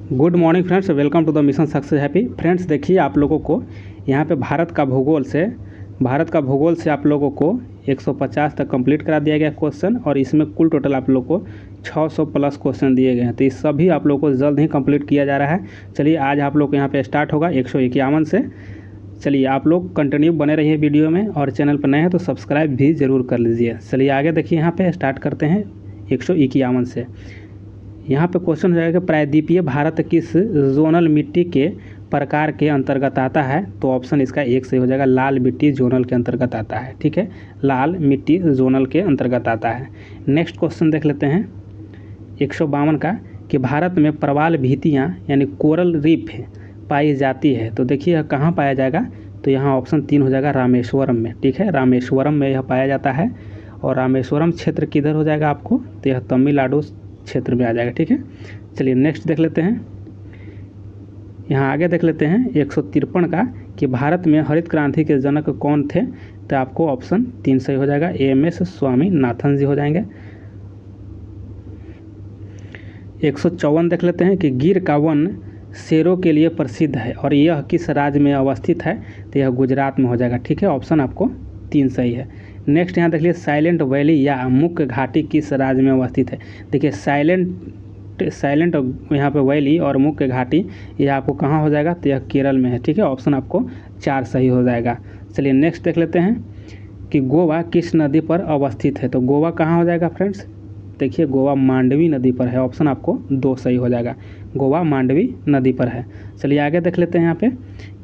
Good morning friends, welcome to the mission success happy. Friends देखिए, आप लोगों को यहाँ पे भारत का भूगोल से आप लोगों को 150 तक कंप्लीट करा दिया गया क्वेश्चन, और इसमें कुल टोटल आप लोगों को 600 प्लस क्वेश्चन दिए गए हैं। तो ये सभी आप लोगों को जल्द ही कंप्लीट किया जा रहा है। चलिए आज आप लोग यहाँ पे स्टार्ट होगा 151 से। चलिए आप लोग कंटिन्यू बने रहिए वीडियो में, और चैनल पर नए हैं तो सब्सक्राइब भी ज़रूर कर लीजिए। चलिए आगे देखिए, यहाँ पे स्टार्ट करते हैं 151 से। यहाँ पे क्वेश्चन हो जाएगा, प्रायद्वीपीय भारत किस जोनल मिट्टी के प्रकार के अंतर्गत आता है? तो ऑप्शन इसका एक से हो जाएगा, लाल मिट्टी जोनल के अंतर्गत आता है। ठीक है, लाल मिट्टी जोनल के अंतर्गत आता है। नेक्स्ट क्वेश्चन देख लेते हैं 152 का, कि भारत में प्रवाल भित्तियाँ यानी कोरल रीफ पाई जाती है। तो देखिए यह कहाँ पाया जाएगा? तो यहाँ ऑप्शन 3 हो जाएगा, रामेश्वरम में। ठीक है, रामेश्वरम में यह पाया जाता है। और रामेश्वरम क्षेत्र किधर हो जाएगा आपको? तो यह तमिलनाडु क्षेत्र में आ जाएगा। ठीक है, चलिए नेक्स्ट देख लेते हैं। यहाँ आगे देख लेते हैं 153 का, कि भारत में हरित क्रांति के जनक कौन थे? तो आपको ऑप्शन 3 सही हो जाएगा, AMS स्वामीनाथन जी हो जाएंगे। 154 देख लेते हैं, कि गिर का वन शेरों के लिए प्रसिद्ध है और यह किस राज्य में अवस्थित है? तो यह गुजरात में हो जाएगा। ठीक है, ऑप्शन आपको 3 सही है। नेक्स्ट यहाँ देख लीजिए, साइलेंट वैली या मुख्य घाटी किस राज्य में अवस्थित है? देखिए साइलेंट यहाँ पे वैली और मुख्य घाटी ये आपको कहाँ हो जाएगा? तो यह केरल में है। ठीक है, ऑप्शन आपको 4 सही हो जाएगा। चलिए नेक्स्ट देख लेते हैं, कि गोवा किस नदी पर अवस्थित है? तो गोवा कहाँ हो जाएगा फ्रेंड्स? देखिए गोवा मांडवी नदी पर है। ऑप्शन आपको 2 सही हो जाएगा, गोवा मांडवी नदी पर है। चलिए आगे देख लेते हैं यहाँ पे,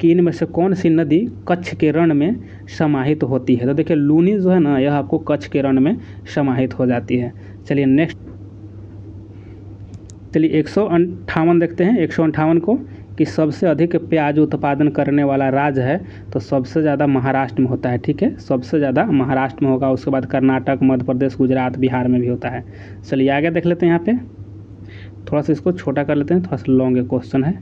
कि इनमें से कौन सी नदी कच्छ के रण में समाहित होती है? तो देखिए लूनी जो है ना, यह आपको कच्छ के रण में समाहित हो जाती है। चलिए नेक्स्ट, चलिए 158 देखते हैं। 158 को, कि सबसे अधिक प्याज उत्पादन करने वाला राज्य है? तो सबसे ज़्यादा महाराष्ट्र में होता है। ठीक है, सबसे ज़्यादा महाराष्ट्र में होगा, उसके बाद कर्नाटक, मध्य प्रदेश, गुजरात, बिहार में भी होता है। चलिए आगे देख लेते हैं। यहाँ पे थोड़ा सा इसको छोटा कर लेते हैं, थोड़ा सा लॉन्ग क्वेश्चन है,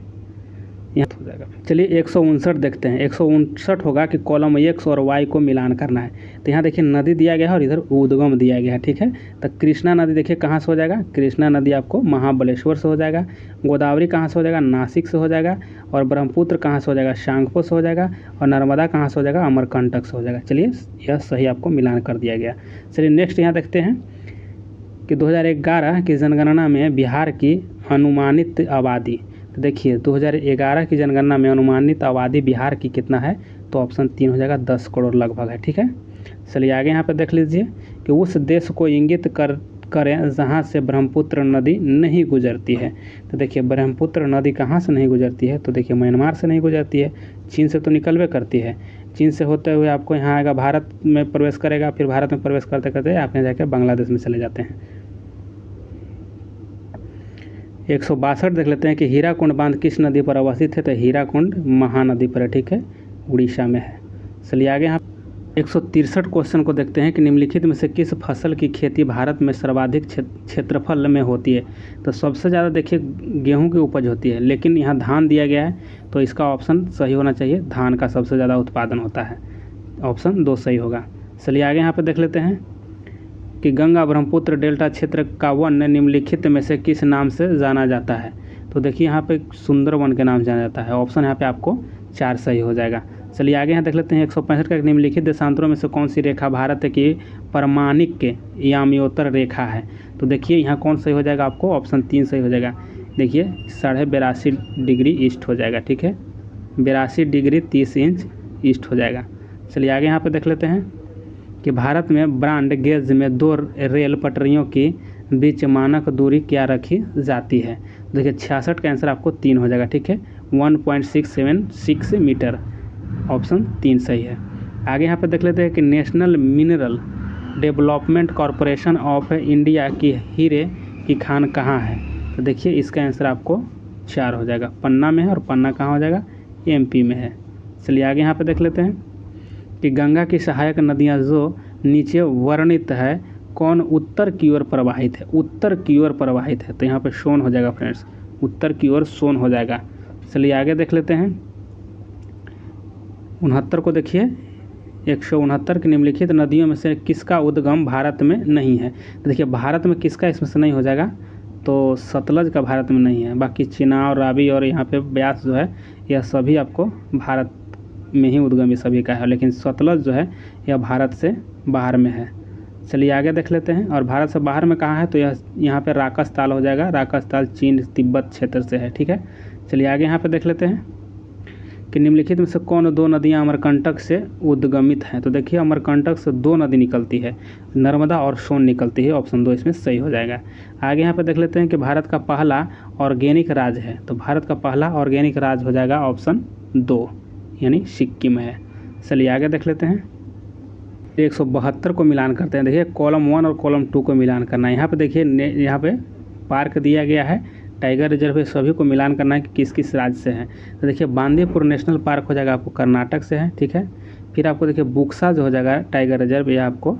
यहाँ हो जाएगा। चलिए 159 देखते हैं। 159 होगा कि कॉलम X और Y को मिलान करना है। तो यहाँ देखिए नदी दिया गया है और इधर उद्गम दिया गया है। ठीक है, तो कृष्णा नदी देखिए कहाँ से हो जाएगा? कृष्णा नदी आपको महाबलेश्वर से हो जाएगा। गोदावरी कहाँ से हो जाएगा? नासिक से हो जाएगा। और ब्रह्मपुत्र कहाँ से हो जाएगा? शांगपो से हो जाएगा। और नर्मदा कहाँ से हो जाएगा? अमरकंटक से हो जाएगा। चलिए यह सही आपको मिलान कर दिया गया। चलिए नेक्स्ट यहाँ देखते हैं, कि 2011 की जनगणना में बिहार की अनुमानित आबादी, तो देखिए 2011 की जनगणना में अनुमानित आबादी बिहार की कितना है? तो ऑप्शन 3 हो जाएगा, 10 करोड़ लगभग है। ठीक है, चलिए आगे यहाँ पे देख लीजिए, कि उस देश को इंगित करें जहाँ से ब्रह्मपुत्र नदी नहीं गुजरती है। तो देखिए ब्रह्मपुत्र नदी कहाँ से नहीं गुजरती है? तो देखिए म्यांमार से नहीं गुजरती है, चीन से तो निकलवे करती है। चीन से होते हुए आपको यहाँ आएगा, भारत में प्रवेश करेगा, फिर भारत में प्रवेश करते करते आप यहाँ जाकर बांग्लादेश में चले जाते हैं। 162 देख लेते हैं, कि हीराकुंड बांध किस नदी पर अवस्थित है? तो हीराकुंड महानदी पर है। ठीक है, उड़ीसा में है। चलिए आगे यहाँ 163 क्वेश्चन को देखते हैं, कि निम्नलिखित में से किस फसल की खेती भारत में सर्वाधिक क्षेत्रफल में होती है? तो सबसे ज़्यादा देखिए गेहूं की उपज होती है, लेकिन यहाँ धान दिया गया है, तो इसका ऑप्शन सही होना चाहिए, धान का सबसे ज़्यादा उत्पादन होता है। ऑप्शन 2 सही होगा। चलिए आगे यहाँ पर देख लेते हैं, कि गंगा ब्रह्मपुत्र डेल्टा क्षेत्र का वन निम्नलिखित में से किस नाम से जाना जाता है? तो देखिए यहाँ पे सुंदर वन के नाम से जाना जाता है। ऑप्शन यहाँ पे आपको 4 सही हो जाएगा। चलिए आगे यहाँ देख लेते हैं 165 का, निम्नलिखित देशांतरों में से कौन सी रेखा भारत की परमाणिक के याम्योत्तर रेखा है? तो देखिए यहाँ कौन सही हो जाएगा? आपको ऑप्शन 3 सही हो जाएगा। देखिए 82.5 डिग्री ईस्ट हो जाएगा। ठीक है, 82 डिग्री 30 इंच ईस्ट हो जाएगा। चलिए आगे यहाँ पर देख लेते हैं, कि भारत में ब्रॉड गेज में 2 रेल पटरियों के बीच मानक दूरी क्या रखी जाती है? देखिए 66 का आंसर आपको 3 हो जाएगा। ठीक है, 1.676 मीटर। ऑप्शन 3 सही है। आगे यहाँ पे देख लेते हैं, कि national mineral development corporation of India की हीरे की खान कहाँ है? तो देखिए इसका आंसर आपको 4 हो जाएगा, पन्ना में है। और पन्ना कहाँ हो जाएगा? MP में है। चलिए आगे यहाँ पे देख लेते हैं, कि गंगा की सहायक नदियाँ जो नीचे वर्णित है, कौन उत्तर की ओर प्रवाहित है? उत्तर की ओर प्रवाहित है, तो यहाँ पे सोन हो जाएगा फ्रेंड्स, उत्तर की ओर सोन हो जाएगा। चलिए आगे देख लेते हैं 69 को। देखिए 169 की निम्नलिखित नदियों में से किसका उद्गम भारत में नहीं है? तो देखिए भारत में किसका इसमें से नहीं हो जाएगा? तो सतलज का भारत में नहीं है। बाकी चिनाब, रावी और यहाँ पे ब्यास जो है यह सभी आपको भारत में ही उद्गम सभी का है, लेकिन सतलज जो है यह भारत से बाहर में है। चलिए आगे देख लेते हैं। और भारत से बाहर में कहाँ है, तो यह यहाँ पे राकस ताल हो जाएगा। राकस ताल चीन तिब्बत क्षेत्र से है, ठीक है। चलिए आगे यहाँ पे देख लेते हैं कि निम्नलिखित में से कौन दो नदियाँ अमरकंटक से उद्गमित हैं। तो देखिए अमरकंटक से दो नदी निकलती है, नर्मदा और सोन निकलती है। ऑप्शन 2 इसमें सही हो जाएगा। आगे यहाँ पे देख लेते हैं कि भारत का पहला ऑर्गेनिक राज्य है। तो भारत का पहला ऑर्गेनिक राज्य हो जाएगा ऑप्शन 2, यानी सिक्किम है। चलिए आगे देख लेते हैं। 172 को मिलान करते हैं। देखिए कॉलम 1 और कॉलम 2 को मिलान करना है। यहाँ पे देखिए यहाँ पे पार्क दिया गया है, टाइगर रिजर्व है, सभी को मिलान करना है कि किस किस राज्य से है। तो देखिए बांदीपुर नेशनल पार्क हो जाएगा आपको कर्नाटक से है, ठीक है। फिर आपको देखिए बुक्सा जो हो जाएगा टाइगर रिजर्व, यह आपको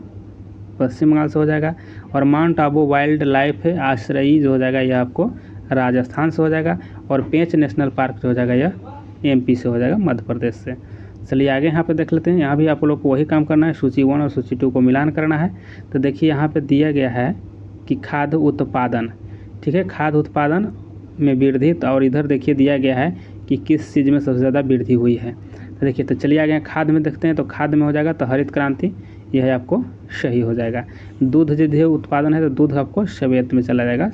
पश्चिम बंगाल से हो जाएगा। और माउंट आबू वाइल्ड लाइफ है आश्रयी जो हो जाएगा यह आपको राजस्थान से हो जाएगा। और पेंच नेशनल पार्क जो हो जाएगा यह MP से हो जाएगा, मध्य प्रदेश से। चलिए आगे यहाँ पे देख लेते हैं। यहाँ भी आप लोग को वही काम करना है, सूची 1 और सूची 2 को मिलान करना है। तो देखिए यहाँ पे दिया गया है कि खाद्य उत्पादन, ठीक है, खाद्य उत्पादन में वृद्धि। और इधर देखिए दिया गया है कि किस चीज़ में सबसे ज़्यादा वृद्धि हुई है। तो देखिए तो चलिए आगे खाद्य में देखते हैं। तो खाद्य में हो जाएगा तो हरित क्रांति, यह आपको सही हो जाएगा। दूध यदि उत्पादन है तो दूध आपको श्वेत में चला जाएगा,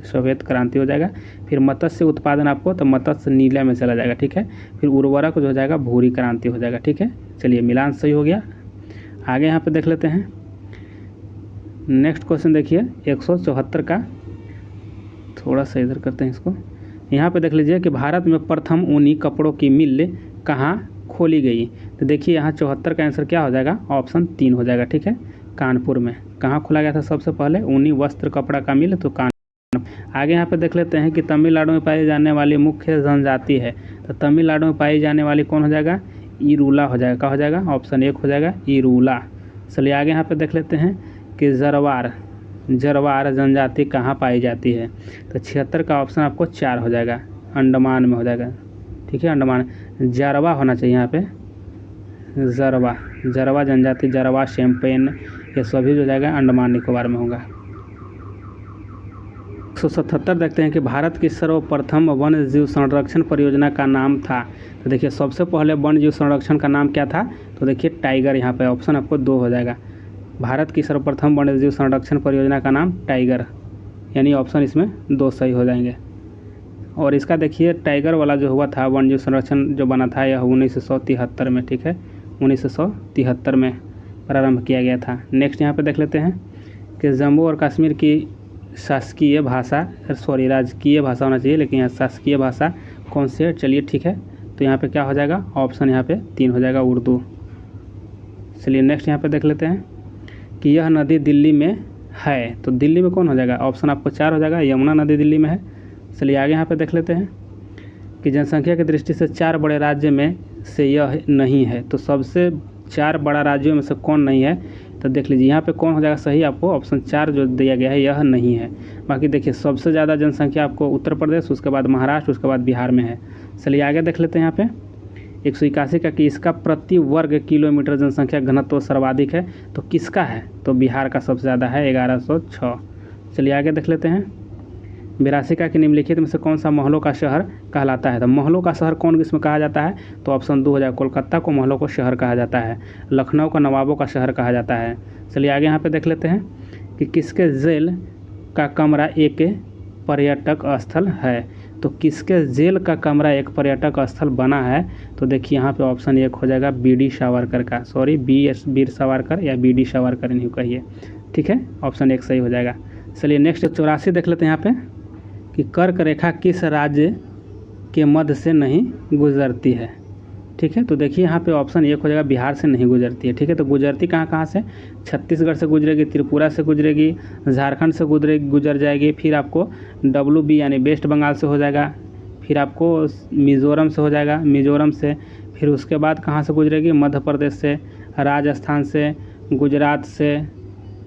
श्वेत क्रांति हो जाएगा। फिर मत्स्य उत्पादन आपको तो मत्स्य नीला में चला जाएगा, ठीक है। फिर उर्वरक जो हो जाएगा भूरी क्रांति हो जाएगा, ठीक है। चलिए मिलान सही हो गया। आगे यहाँ पे देख लेते हैं। नेक्स्ट क्वेश्चन देखिए 174 का, थोड़ा सा इधर करते हैं इसको। यहाँ पे देख लीजिए कि भारत में प्रथम ऊनी कपड़ों की मिल कहाँ खोली गई। तो देखिए यहाँ 74 का आंसर क्या हो जाएगा, ऑप्शन 3 हो जाएगा, ठीक है। कानपुर में। कहाँ खोला गया था सबसे पहले, ऊनी वस्त्र कपड़ा का मिल, तो आगे यहाँ पे देख लेते हैं कि तमिलनाडु में पाई जाने वाली मुख्य जनजाति है। तो तमिलनाडु में पाई जाने वाली कौन हो जाएगा, इरूला हो जाएगा। क्या हो जाएगा, ऑप्शन 1 हो जाएगा, इरूला। चलिए आगे यहाँ पे देख लेते हैं कि जरवार जनजाति कहाँ पाई जाती है। तो 76 का ऑप्शन आपको 4 हो जाएगा, अंडमान में हो जाएगा, ठीक है। अंडमान जारवा होना चाहिए यहाँ पे, जरवा जनजाति, जरवा शैम्पेन, ये सभी जो जाएगा अंडमान निकोबार में होगा। 177 देखते हैं कि भारत की सर्वप्रथम वन्य जीव संरक्षण परियोजना का नाम था। तो देखिए सबसे पहले वन्य जीव संरक्षण का नाम क्या था, तो देखिए टाइगर। यहाँ पे ऑप्शन आपको 2 हो जाएगा। भारत की सर्वप्रथम वन्य जीव संरक्षण परियोजना का नाम टाइगर, यानी ऑप्शन इसमें 2 सही हो जाएंगे। और इसका देखिए टाइगर वाला जो हुआ था वन्य जीव संरक्षण जो बना था यह 1973 में, ठीक है, 1973 में प्रारंभ किया गया था। नेक्स्ट यहाँ पे देख लेते हैं कि जम्मू और कश्मीर की शासकीय भाषा, राजकीय भाषा होना चाहिए, लेकिन यहाँ शासकीय भाषा कौन सी है। चलिए ठीक है, तो यहाँ पे क्या हो जाएगा, ऑप्शन यहाँ पे 3 हो जाएगा, उर्दू। चलिए नेक्स्ट यहाँ पे देख लेते हैं कि यह नदी दिल्ली में है। तो दिल्ली में कौन हो जाएगा, ऑप्शन आपको 4 हो जाएगा, यमुना नदी दिल्ली में है। चलिए आगे यहाँ पे देख लेते हैं कि जनसंख्या की दृष्टि से 4 बड़े राज्य में से यह नहीं है। तो सबसे 4 बड़ा राज्यों में से कौन नहीं है, तो देख लीजिए यहाँ पे कौन हो जाएगा सही, आपको ऑप्शन 4 जो दिया गया है यह नहीं है। बाकी देखिए सबसे ज़्यादा जनसंख्या आपको उत्तर प्रदेश, उसके बाद महाराष्ट्र, उसके बाद बिहार में है। चलिए आगे देख लेते हैं यहाँ पे 181 का कि इसका प्रति वर्ग किलोमीटर जनसंख्या घनत्व सर्वाधिक है। तो किसका है, तो बिहार का सबसे ज़्यादा है 1106। चलिए आगे देख लेते हैं 82 का कि निम्नलिखित में से कौन सा महलों का शहर कहलाता है। तो महलों का शहर कौन किसमें कहा जाता है, तो ऑप्शन 2 हो जाएगा, कोलकाता को महलों का शहर कहा जाता है, लखनऊ को नवाबों का शहर कहा जाता है। चलिए आगे यहाँ पे देख लेते हैं कि किसके जेल का कमरा एक पर्यटक स्थल है। तो किसके जेल का कमरा एक पर्यटक स्थल बना है, तो देखिए यहाँ पे ऑप्शन 1 हो जाएगा, BD सावरकर का, सॉरी वीर सावरकर या BD सावरकर नहीं कहिए, ठीक है, ऑप्शन 1 सही हो जाएगा। चलिए नेक्स्ट 84 देख लेते हैं यहाँ पे कि कर्क रेखा किस राज्य के मध्य से नहीं गुजरती है, ठीक है। तो देखिए यहाँ पे ऑप्शन 1 हो जाएगा, बिहार से नहीं गुजरती है, ठीक है। तो गुजरती कहाँ से, छत्तीसगढ़ से गुजरेगी, त्रिपुरा से गुजरेगी, झारखंड से गुजर जाएगी, फिर आपको WB यानी वेस्ट बंगाल से हो जाएगा, फिर आपको मिज़ोरम से हो जाएगा, मिज़ोरम से, फिर उसके बाद कहाँ से गुजरेगी, मध्य प्रदेश से, राजस्थान से, गुजरात से,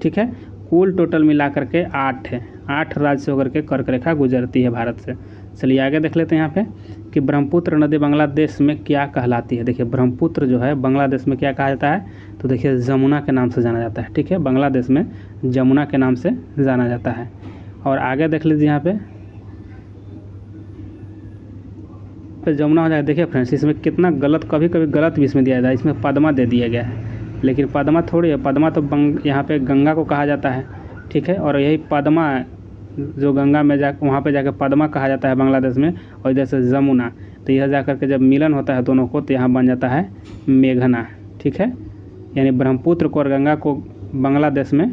ठीक है। कुल टोटल मिला करके 8 राज्य से होकर के कर्क रेखा गुजरती है भारत से। चलिए आगे देख लेते हैं यहाँ पे कि ब्रह्मपुत्र नदी बांग्लादेश में क्या कहलाती है। देखिए ब्रह्मपुत्र जो है बांग्लादेश में क्या कहा जाता है, तो देखिए जमुना के नाम से जाना जाता है, ठीक है, बांग्लादेश में जमुना के नाम से जाना जाता है। और आगे देख लीजिए यहाँ पे जमुना हो जाएगा। देखिए फ्रेंड्स, इसमें कितना गलत, कभी कभी गलत भी इसमें दिया जाता है, इसमें पद्मा दे दिया गया है, लेकिन पद्मा थोड़ी है, पद्मा तो यहाँ पे गंगा को कहा जाता है, ठीक है। और यही पद्मा जो गंगा में वहाँ पे जाकर पद्मा कहा जाता है बांग्लादेश में, और इधर से जमुना, तो यह जाकर के जब मिलन होता है दोनों को तो यहाँ बन जाता है मेघना, ठीक है। यानी ब्रह्मपुत्र को और गंगा को बांग्लादेश में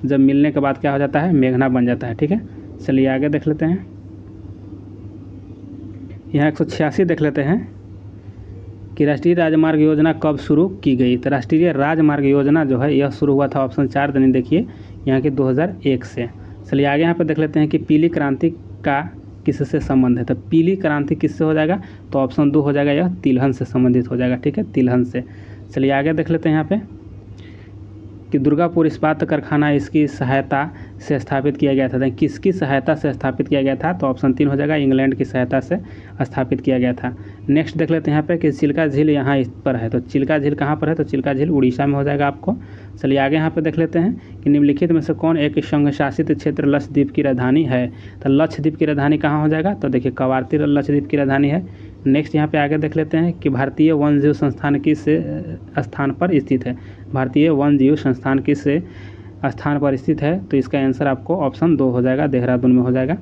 जब मिलने के बाद क्या हो जाता है, मेघना बन जाता है, ठीक है। चलिए आगे देख लेते हैं। यहाँ 186 देख लेते हैं कि राष्ट्रीय राजमार्ग योजना कब शुरू की गई। तो राष्ट्रीय राजमार्ग योजना जो है यह शुरू हुआ था, ऑप्शन 4 देने देखिए यहाँ के 2001 से। चलिए आगे यहाँ पे देख लेते हैं कि पीली क्रांति का किससे संबंध है। तो पीली क्रांति किससे हो जाएगा, तो ऑप्शन 2 हो जाएगा, यह तिलहन से संबंधित हो जाएगा, ठीक है, तिलहन से। चलिए आगे देख लेते हैं यहाँ पे कि दुर्गापुर इस्पात कारखाना इसकी सहायता से स्थापित किया गया था। तो किसकी सहायता से स्थापित किया गया था, तो ऑप्शन 3 हो जाएगा, इंग्लैंड की सहायता से स्थापित किया गया था। नेक्स्ट देख लेते हैं यहाँ पे कि चिल्का झील यहाँ इस पर है। तो चिल्का झील कहाँ पर है, तो चिल्का झील उड़ीसा में हो जाएगा आपको। चलिए आगे यहाँ पे देख लेते हैं कि निम्नलिखित में से कौन एक संघ शासित क्षेत्र लक्षद्वीप की राजधानी है। तो लक्षद्वीप की राजधानी कहाँ हो जाएगा, तो देखिए कवारती लक्षद्वीप की राजधानी है। नेक्स्ट यहाँ पे आगे देख लेते हैं कि भारतीय वन जीव संस्थान किस स्थान पर स्थित है। भारतीय वन जीव संस्थान किस स्थान पर स्थित है, तो इसका आंसर आपको ऑप्शन 2 हो जाएगा, देहरादून में हो जाएगा।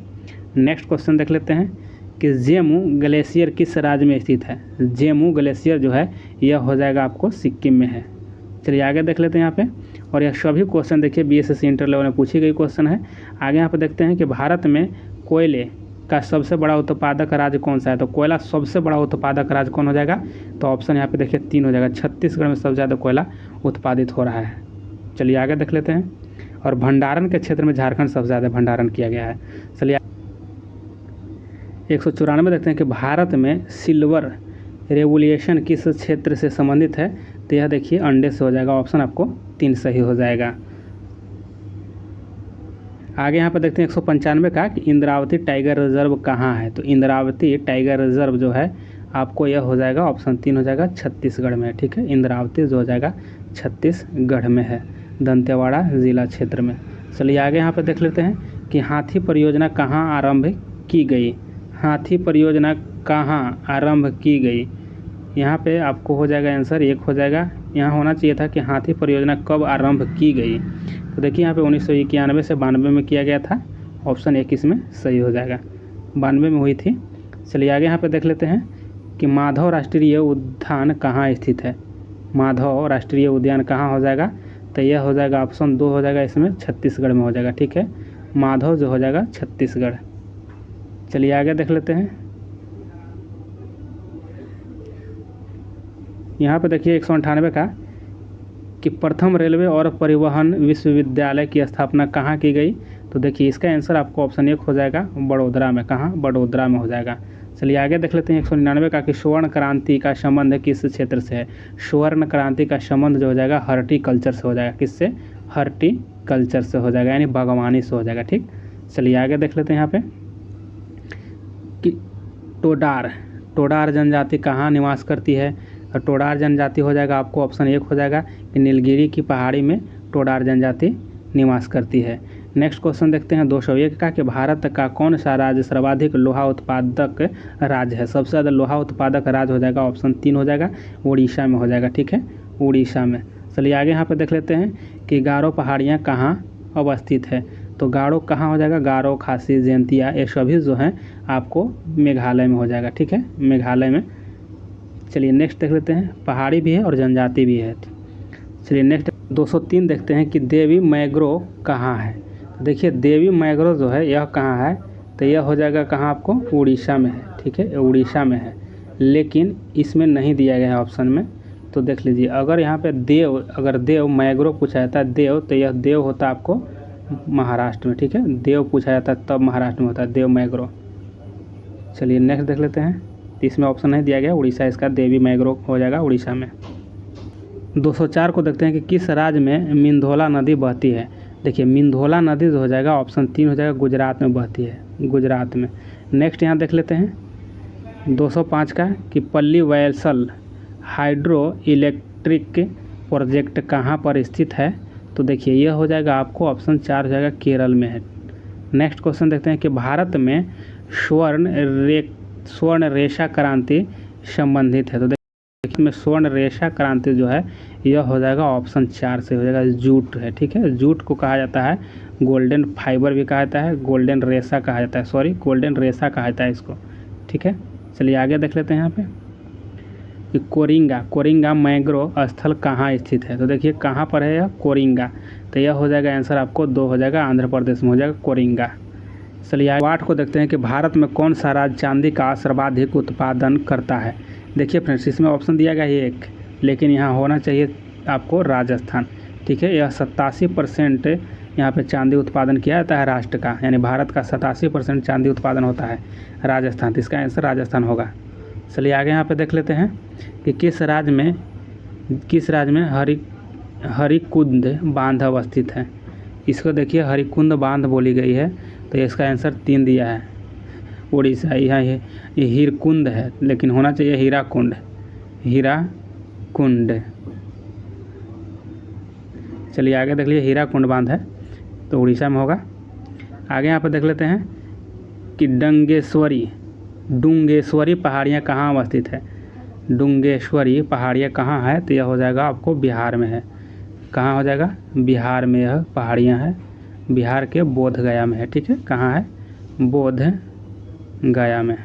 नेक्स्ट क्वेश्चन देख लेते हैं कि जेमू ग्लेशियर किस राज्य में स्थित है। जेमू ग्लेशियर जो है यह हो जाएगा आपको सिक्किम में है। चलिए आगे देख लेते हैं यहाँ पे, और यह सभी क्वेश्चन देखिए बीएसएससी इंटर लेवल में पूछी गई क्वेश्चन है। आगे यहाँ पे देखते हैं कि भारत में कोयले का सबसे बड़ा उत्पादक राज्य कौन सा है। तो कोयला सबसे बड़ा उत्पादक राज्य कौन हो जाएगा, तो ऑप्शन यहाँ पे देखिए 3 हो जाएगा, छत्तीसगढ़ में सबसे ज़्यादा कोयला उत्पादित हो रहा है। चलिए आगे देख लेते हैं, और भंडारण के क्षेत्र में झारखंड सबसे ज़्यादा भंडारण किया गया है। चलिए 194 देखते हैं कि भारत में सिल्वर रेवोल्यूशन किस क्षेत्र से संबंधित है। तो यह देखिए अंडे से हो जाएगा, ऑप्शन आपको 3 सही हो जाएगा। आगे यहाँ पर देखते हैं 195 का कि इंद्रावती टाइगर रिजर्व कहाँ है। तो इंद्रावती टाइगर रिजर्व जो है आपको यह हो जाएगा, ऑप्शन 3 हो जाएगा, छत्तीसगढ़ में, ठीक है। इंद्रावती जो हो जाएगा छत्तीसगढ़ में है, दंतेवाड़ा जिला क्षेत्र में। चलिए आगे यहाँ पे देख लेते हैं कि हाथी परियोजना कहाँ आरंभ की गई। हाथी परियोजना कहाँ आरंभ की गई, यहाँ पे आपको हो जाएगा आंसर 1 हो जाएगा। यहाँ होना चाहिए था कि हाथी परियोजना कब आरंभ की गई। तो देखिए यहाँ पे 1991 से 92 में किया गया था, ऑप्शन 1 इसमें सही हो जाएगा, 92 में हुई थी। चलिए आगे यहाँ पे देख लेते हैं कि माधव राष्ट्रीय उद्यान कहाँ स्थित है। माधव राष्ट्रीय उद्यान कहाँ हो जाएगा, तो यह हो जाएगा ऑप्शन 2 हो जाएगा, इसमें छत्तीसगढ़ में हो जाएगा, ठीक है। माधव जो हो जाएगा छत्तीसगढ़। चलिए आगे देख लेते हैं, यहाँ पे देखिए 198 का कि प्रथम रेलवे और परिवहन विश्वविद्यालय की स्थापना कहाँ की गई। तो देखिए इसका आंसर आपको ऑप्शन 1 हो जाएगा, बड़ोदरा में। कहाँ, बड़ोदरा में हो जाएगा। चलिए आगे देख लेते हैं 199 का कि स्वर्ण क्रांति का संबंध किस क्षेत्र से है। स्वर्ण क्रांति का संबंध जो हो जाएगा हर्टिकल्चर से हो जाएगा। किससे, हर्टिकल्चर से हो जाएगा, यानी बागवानी से हो जाएगा, ठीक। चलिए आगे देख लेते हैं यहाँ पे कि टोडार जनजाति कहाँ निवास करती है। और टोडार जनजाति हो जाएगा आपको ऑप्शन 1 हो जाएगा कि नीलगिरी की पहाड़ी में टोडार जनजाति निवास करती है। नेक्स्ट क्वेश्चन देखते हैं 201 का कि भारत का कौन सा राज्य सर्वाधिक लोहा उत्पादक राज्य है। सबसे ज़्यादा लोहा उत्पादक राज्य हो जाएगा, ऑप्शन 3 हो जाएगा, उड़ीसा में हो जाएगा, ठीक है, उड़ीसा में। चलिए आगे यहाँ पे देख लेते हैं कि गारो पहाड़ियाँ कहाँ अवस्थित है। तो गारो कहाँ हो जाएगा, गारो, खासी, जयंतिया, ये सभी जो हैं आपको मेघालय में हो जाएगा, ठीक है, मेघालय में। चलिए नेक्स्ट देख लेते हैं, पहाड़ी भी है और जनजाति भी है। चलिए नेक्स्ट 203 देखते हैं कि देवी मैग्रो कहाँ है। तो देखिए देवी मैग्रो जो है यह कहाँ है, तो यह हो जाएगा कहाँ आपको, उड़ीसा में है, ठीक है, उड़ीसा में है, लेकिन इसमें नहीं दिया गया है ऑप्शन में। तो देख लीजिए, अगर यहाँ पे अगर देव मैग्रो पूछा जाता है देव, तो यह देव होता है आपको महाराष्ट्र में, ठीक है, देव पूछा जाता है तब महाराष्ट्र में होता है देव मैग्रो। चलिए नेक्स्ट देख लेते हैं, इसमें ऑप्शन नहीं दिया गया, उड़ीसा इसका देवी मैग्रो हो जाएगा, उड़ीसा में। 204 को देखते हैं कि किस राज्य में मिंधोला नदी बहती है। देखिए मिंधोला नदी जो हो जाएगा ऑप्शन 3 हो जाएगा, गुजरात में बहती है, गुजरात में। नेक्स्ट यहाँ देख लेते हैं 205 का कि पल्ली वैसल हाइड्रो इलेक्ट्रिक प्रोजेक्ट कहाँ पर स्थित है। तो देखिए यह हो जाएगा आपको ऑप्शन 4 हो जाएगा, केरल में है। नेक्स्ट क्वेश्चन देखते हैं कि भारत में स्वर्ण रेशा क्रांति संबंधित है। तो देखिए में स्वर्ण रेशा क्रांति जो है यह हो जाएगा ऑप्शन 4 से हो जाएगा, जूट है। ठीक है, जूट को कहा जाता है गोल्डन फाइबर भी कहा जाता है, गोल्डन रेशा कहा जाता है, सॉरी गोल्डन रेशा कहा जाता है इसको। ठीक है, चलिए आगे देख लेते हैं यहाँ पे कि कोरिंगा मैंग्रोव स्थल कहाँ स्थित है। तो देखिए कहाँ पर है यह कोरिंगा, तो यह हो जाएगा आंसर आपको 2 हो जाएगा, आंध्र प्रदेश में हो जाएगा कोरिंगा। चलिए 8 को देखते हैं कि भारत में कौन सा राज्य चांदी का सर्वाधिक उत्पादन करता है। देखिए फ्रेंड्स इसमें ऑप्शन दिया गया है एक, लेकिन यहाँ होना चाहिए आपको राजस्थान। ठीक है, यह 87% यहाँ पे चांदी उत्पादन किया जाता है राष्ट्र का, यानी भारत का 87% चांदी उत्पादन होता है राजस्थान, तो इसका आंसर राजस्थान होगा। चलिए आगे यहाँ पे देख लेते हैं कि किस राज्य में हरिकुंद बांध अवस्थित है। इसको देखिए हरिकुंद बांध बोली गई है, तो इसका आंसर 3 दिया है, उड़ीसा। यहाँ ये हीरकुंद है, लेकिन होना चाहिए हीराकुंड। चलिए आगे देख लीजिए, हीराकुंड बांध है तो उड़ीसा में होगा। आगे यहाँ पर देख लेते हैं कि डुंगेश्वरी पहाड़ियाँ कहाँ अवस्थित है। डुंगेश्वरी पहाड़ियाँ कहाँ है, तो यह हो जाएगा आपको बिहार में है। कहाँ हो जाएगा, बिहार में यह पहाड़ियाँ हैं, बिहार के बोध गया में है। ठीक है, कहाँ है, बोध गया में।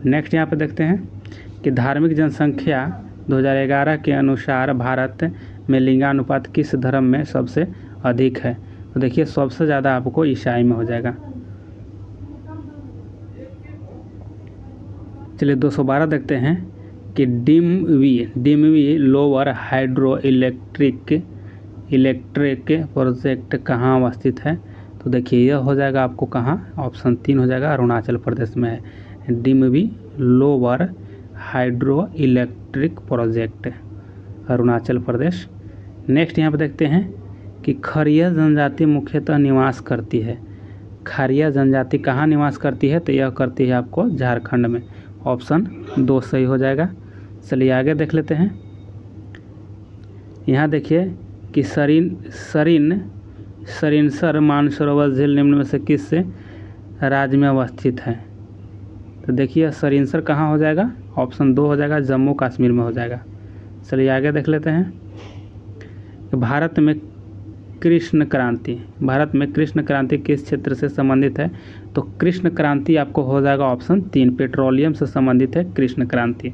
नेक्स्ट यहाँ पे देखते हैं कि धार्मिक जनसंख्या 2011 के अनुसार भारत में लिंगानुपात किस धर्म में सबसे अधिक है। तो देखिए सबसे ज़्यादा आपको ईसाई में हो जाएगा। चलिए 212 देखते हैं कि डिमवी लोअर हाइड्रो इलेक्ट्रिक प्रोजेक्ट कहाँ अवस्थित है। तो देखिए यह हो जाएगा आपको कहाँ, ऑप्शन 3 हो जाएगा, अरुणाचल प्रदेश में है Dimwe lower hydro electric project, Arunachal Pradesh. Next यहाँ पर देखते हैं कि खरिया जनजाति मुख्यतः निवास करती है। खरिया जनजाति कहाँ निवास करती है, तो यह करती है आपको झारखंड में, ऑप्शन 2 सही हो जाएगा। चलिए आगे देख लेते हैं, यहाँ देखिए कि सरिनसर मानसरोवर झील निम्न में से किस राज्य में अवस्थित है। तो देखिए सरिनसर कहाँ हो जाएगा, ऑप्शन 2 हो जाएगा, जम्मू कश्मीर में हो जाएगा। चलिए आगे देख लेते हैं कि भारत में कृष्ण क्रांति किस क्षेत्र से संबंधित है। तो कृष्ण क्रांति आपको हो जाएगा ऑप्शन 3, पेट्रोलियम से संबंधित है कृष्ण क्रांति।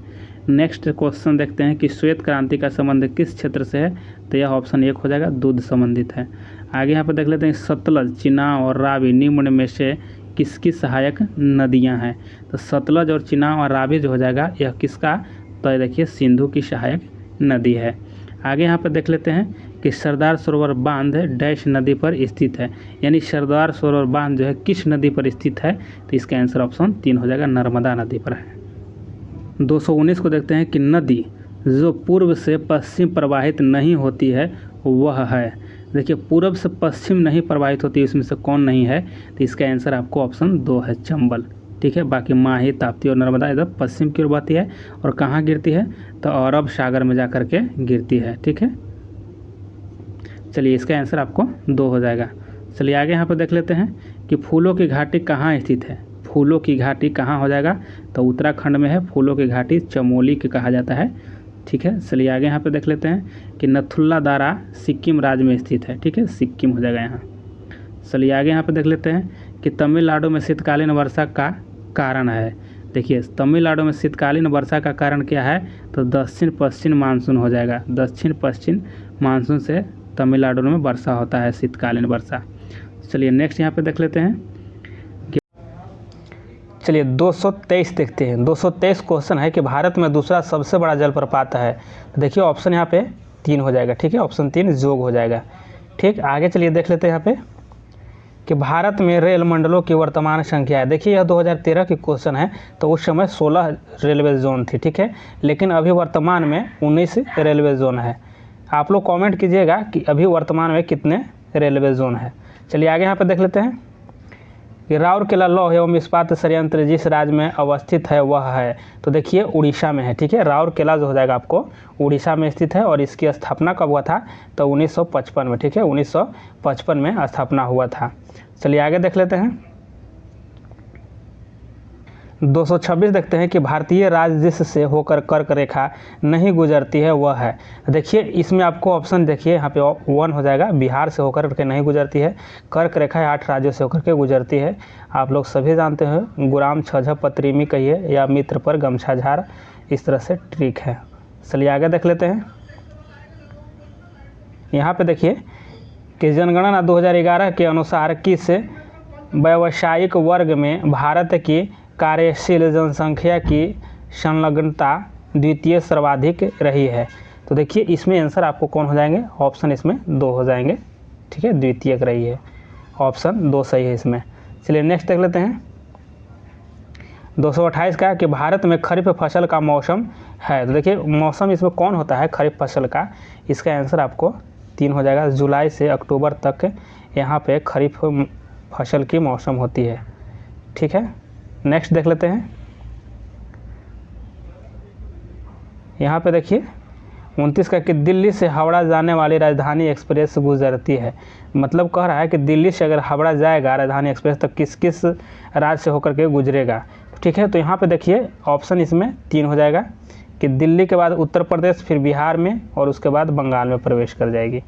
नेक्स्ट क्वेश्चन देखते हैं कि श्वेत क्रांति का संबंध किस क्षेत्र से है। तो यह ऑप्शन 1 हो जाएगा, दूध संबंधित है। आगे यहाँ पर देख लेते हैं सतलज, चिनाब और रावी निम्न में से किसकी सहायक नदियाँ हैं। तो सतलज और चिनाब और रावी जो हो जाएगा यह किसका, तो देखिए सिंधु की सहायक नदी है। आगे यहाँ पर देख लेते हैं कि सरदार सरोवर बांध डैश नदी पर स्थित है, यानी सरदार सरोवर बांध जो है किस नदी पर स्थित है। तो इसका आंसर ऑप्शन 3 हो जाएगा, नर्मदा नदी पर है। 219 को देखते हैं कि नदी जो पूर्व से पश्चिम प्रवाहित नहीं होती है वह है। देखिए पूर्व से पश्चिम नहीं प्रवाहित होती, इसमें से कौन नहीं है। तो इसका आंसर आपको ऑप्शन 2 है, चंबल। ठीक है, बाकी माही, ताप्ती और नर्मदा इधर पश्चिम की ओर बहती है, और कहाँ गिरती है, तो अरब सागर में जा करके गिरती है। ठीक है, चलिए इसका आंसर आपको 2 हो जाएगा। चलिए आगे यहाँ पर देख लेते हैं कि फूलों की घाटी कहाँ स्थित है। फूलों की घाटी कहाँ हो जाएगा, तो उत्तराखंड में है फूलों की घाटी, चमोली की कहा जाता है। ठीक है, चलिए आगे यहाँ पे देख लेते हैं कि नथुल्ला दारा सिक्किम राज्य में स्थित है। ठीक है, सिक्किम हो जाएगा यहाँ। चलिए आगे यहाँ पे देख लेते हैं कि तमिलनाडु में शीतकालीन वर्षा का कारण है। देखिए तमिलनाडु में शीतकालीन वर्षा का कारण क्या है, तो दक्षिण पश्चिम मानसून हो जाएगा। दक्षिण पश्चिम मानसून से तमिलनाडु में वर्षा होता है, शीतकालीन वर्षा। चलिए नेक्स्ट यहाँ पे देख लेते हैं कि चलिए 223 देखते हैं। 223 क्वेश्चन है कि भारत में दूसरा सबसे बड़ा जलप्रपात है। देखिए ऑप्शन यहाँ पे 3 हो जाएगा। ठीक है, ऑप्शन 3 जोग हो जाएगा। ठीक, आगे चलिए देख लेते हैं यहाँ पे कि भारत में रेल मंडलों की वर्तमान संख्या है। देखिए यह 2013 की क्वेश्चन है, तो उस समय 16 रेलवे जोन थी। ठीक है, लेकिन अभी वर्तमान में 19 रेलवे जोन है। आप लोग कमेंट कीजिएगा कि अभी वर्तमान में कितने रेलवे जोन है। चलिए आगे यहाँ पे देख लेते हैं कि राउरकेला लौह एवं इस्पात संयंत्र जिस राज्य में अवस्थित है वह है, तो देखिए उड़ीसा में है, ठीक है। राउरकेला जो हो जाएगा आपको उड़ीसा में स्थित है और इसकी स्थापना कब हुआ था, तो 1955 में, ठीक है, 1955 में स्थापना हुआ था। चलिए आगे देख लेते हैं। 226 देखते हैं कि भारतीय राज्य जिससे होकर कर्क रेखा नहीं गुजरती है वह है। देखिए इसमें आपको ऑप्शन देखिए यहाँ पे 1 हो जाएगा, बिहार से होकर के नहीं गुजरती है। कर्क रेखा 8 राज्यों से होकर के गुजरती है। आप लोग सभी जानते हैं, गुराम छझा पत्रिमी कहिए या मित्र पर गमछा झार, इस तरह से ट्रिक है। चलिए आगे देख लेते हैं। यहाँ पे देखिए कि जनगणना 2011 के अनुसार किस व्यावसायिक वर्ग में भारत की कार्यशील जनसंख्या की संलग्नता द्वितीय सर्वाधिक रही है, तो देखिए इसमें आंसर आपको कौन हो जाएंगे, ऑप्शन इसमें 2 हो जाएंगे, ठीक है, द्वितीयक रही है, ऑप्शन 2 सही है इसमें। चलिए नेक्स्ट देख लेते हैं। 228 का कि भारत में खरीफ फसल का मौसम है, तो देखिए मौसम इसमें कौन होता है खरीफ फसल का, इसका आंसर आपको 3 हो जाएगा। जुलाई से अक्टूबर तक यहाँ पे खरीफ फसल की मौसम होती है, ठीक है। नेक्स्ट देख लेते हैं। यहाँ पे देखिए 29 का कि दिल्ली से हावड़ा जाने वाली राजधानी एक्सप्रेस गुजरती है, मतलब कह रहा है कि दिल्ली से अगर हावड़ा जाएगा राजधानी एक्सप्रेस तो किस किस राज्य से होकर के गुजरेगा, ठीक है। तो यहाँ पे देखिए ऑप्शन इसमें 3 हो जाएगा कि दिल्ली के बाद उत्तर प्रदेश, फिर बिहार में और उसके बाद बंगाल में प्रवेश कर जाएगी,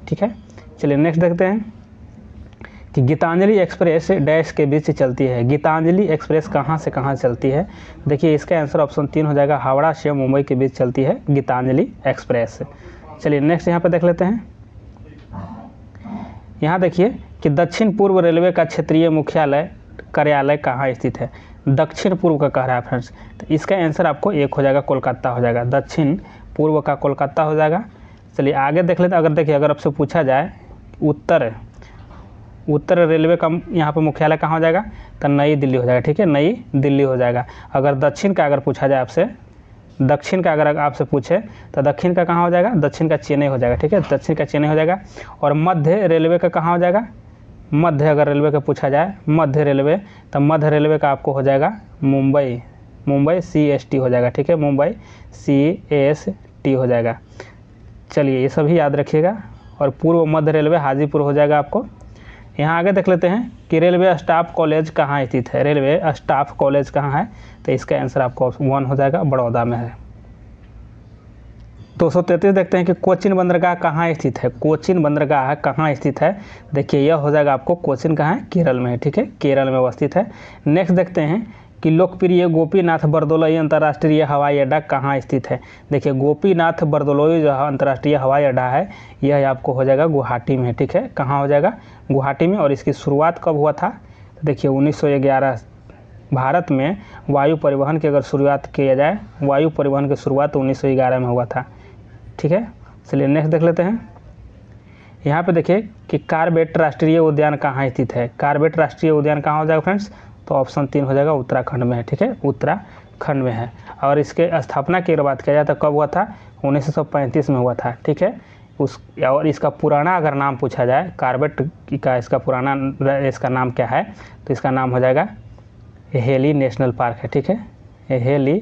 ठीक है। चलिए नेक्स्ट देखते हैं कि गीतांजलि एक्सप्रेस डैश के बीच चलती है। गीतांजलि एक्सप्रेस कहाँ से कहाँ चलती है, देखिए इसका आंसर ऑप्शन 3 हो जाएगा, हावड़ा से मुंबई के बीच चलती है गीतांजलि एक्सप्रेस। चलिए नेक्स्ट यहाँ पे देख लेते हैं। यहाँ देखिए कि दक्षिण पूर्व रेलवे का क्षेत्रीय मुख्यालय कार्यालय कहाँ स्थित है, दक्षिण पूर्व का कह रहा है फ्रेंड्स, तो इसका आंसर आपको 1 हो जाएगा, कोलकाता हो जाएगा, दक्षिण पूर्व का कोलकाता हो जाएगा। चलिए आगे देख लेते हैं। अगर देखिए अगर आपसे पूछा जाए उत्तर रेलवे का यहाँ पे मुख्यालय कहाँ हो जाएगा, तो नई दिल्ली हो जाएगा, ठीक है, नई दिल्ली हो जाएगा। अगर दक्षिण का अगर पूछा जाए आपसे, दक्षिण का अगर आपसे पूछे तो दक्षिण का कहाँ हो जाएगा, दक्षिण का चेन्नई हो जाएगा, ठीक है, दक्षिण का चेन्नई हो जाएगा। और मध्य रेलवे का कहाँ हो जाएगा, मध्य अगर रेलवे का पूछा जाए मध्य रेलवे, तो मध्य रेलवे का आपको हो जाएगा मुंबई CST हो जाएगा, ठीक है, मुंबई CST हो जाएगा। चलिए ये सभी याद रखिएगा। और पूर्व मध्य रेलवे हाजीपुर हो जाएगा आपको। यहाँ आगे देख लेते हैं कि रेलवे स्टाफ कॉलेज कहाँ स्थित है, रेलवे स्टाफ कॉलेज कहाँ है, तो इसका आंसर आपको 1 हो जाएगा, बड़ौदा में है। 233 देखते हैं कि कोचीन बंदरगाह कहाँ स्थित है, कोचीन बंदरगाह कहाँ स्थित है, देखिए यह हो जाएगा आपको कोचीन कहाँ है, केरल में है, ठीक है, केरल में अवस्थित है। नेक्स्ट देखते हैं कि लोकप्रिय गोपीनाथ बरदोलई अंतर्राष्ट्रीय हवाई अड्डा कहाँ स्थित है, देखिए गोपीनाथ बरदोलई जो अंतर्राष्ट्रीय हवाई अड्डा है यह आपको हो जाएगा गुवाहाटी में, ठीक है, कहाँ हो जाएगा, गुवाहाटी में। और इसकी शुरुआत कब हुआ था, देखिए 1911। भारत में वायु परिवहन की अगर शुरुआत किया जाए, वायु परिवहन की शुरुआत 1911 में हुआ था, ठीक है। चलिए नेक्स्ट देख लेते हैं। यहाँ पे देखिए कि कार्बेट राष्ट्रीय उद्यान कहाँ स्थित है, कार्बेट राष्ट्रीय उद्यान कहाँ हो जाएगा फ्रेंड्स, तो ऑप्शन 3 हो जाएगा, उत्तराखंड में है, ठीक है, उत्तराखंड में है। और इसके स्थापना की अगर बात किया जाए तो कब हुआ था, 1935 में हुआ था, ठीक है। और इसका पुराना अगर नाम पूछा जाए कार्बेट का, इसका पुराना इसका नाम क्या है, तो इसका नाम हो जाएगा हेली नेशनल पार्क है, ठीक है, हेली